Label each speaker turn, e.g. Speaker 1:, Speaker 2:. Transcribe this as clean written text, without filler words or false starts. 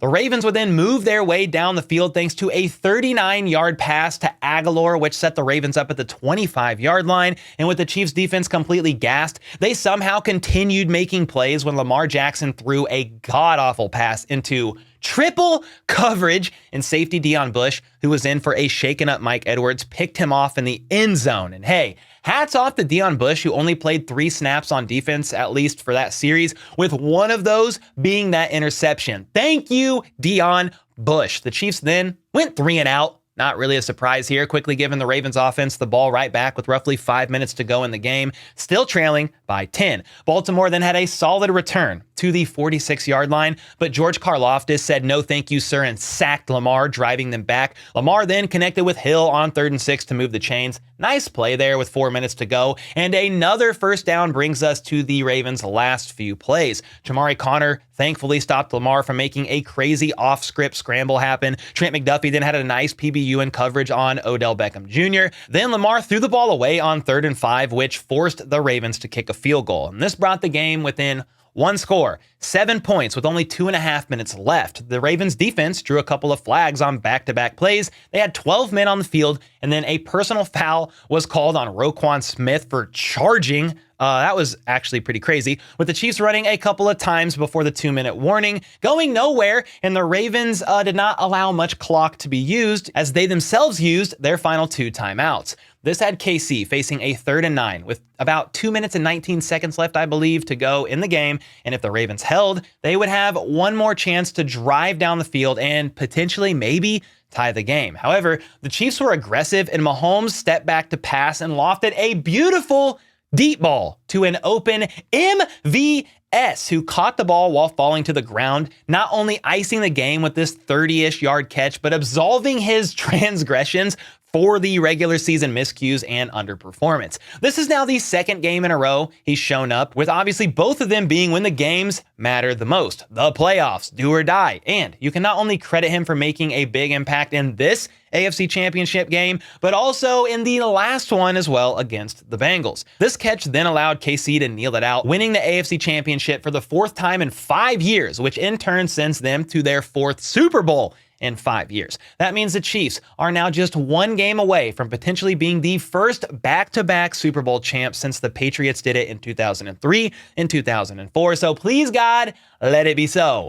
Speaker 1: The Ravens would then move their way down the field thanks to a 39-yard pass to Aguilar, which set the Ravens up at the 25-yard line. And with the Chiefs defense completely gassed, they somehow continued making plays when Lamar Jackson threw a god-awful pass into triple coverage, and safety Deion Bush, who was in for a shaken-up Mike Edwards, picked him off in the end zone. And hey, hats off to Deion Bush, who only played 3 snaps on defense, at least for that series, with one of those being that interception. Thank you, Deion Bush. The Chiefs then went 3 and out. Not really a surprise here, quickly giving the Ravens offense the ball right back with roughly 5 minutes to go in the game, still trailing by 10. Baltimore then had a solid return to the 46-yard line, but George Karlaftis said no thank you, sir, and sacked Lamar, driving them back. Lamar then connected with Hill on 3rd and 6 to move the chains. Nice play there with 4 minutes to go, and another first down brings us to the Ravens' last few plays. Jamari Connor thankfully stopped Lamar from making a crazy off-script scramble happen. Trent McDuffie then had a nice PBU in coverage on Odell Beckham Jr. Then Lamar threw the ball away on 3rd and 5, which forced the Ravens to kick a field goal. And this brought the game within one score, 7 points with only 2.5 minutes left. The Ravens defense drew a couple of flags on back-to-back plays. They had 12 men on the field, and then a personal foul was called on Roquan Smith for charging. That was actually pretty crazy, with the Chiefs running a couple of times before the 2-minute warning, going nowhere, and the Ravens did not allow much clock to be used, as they themselves used their final 2 timeouts. This had KC facing a 3rd and 9 with about 2 minutes and 19 seconds left, I believe, to go in the game. And if the Ravens held, they would have one more chance to drive down the field and potentially maybe tie the game. However, the Chiefs were aggressive, and Mahomes stepped back to pass and lofted a beautiful deep ball to an open MVS, who caught the ball while falling to the ground, not only icing the game with this 30-ish yard catch, but absolving his transgressions for the regular season miscues and underperformance. This is now the 2nd game in a row he's shown up, with obviously both of them being when the games matter the most. The playoffs, do or die. And you can not only credit him for making a big impact in this AFC Championship game, but also in the last one as well against the Bengals. This catch then allowed KC to kneel it out, winning the AFC Championship for the 4th time in 5 years, which in turn sends them to their 4th Super Bowl in 5 years. That means the Chiefs are now just 1 game away from potentially being the first back-to-back Super Bowl champs since the Patriots did it in 2003 and 2004. So please, God, let it be so.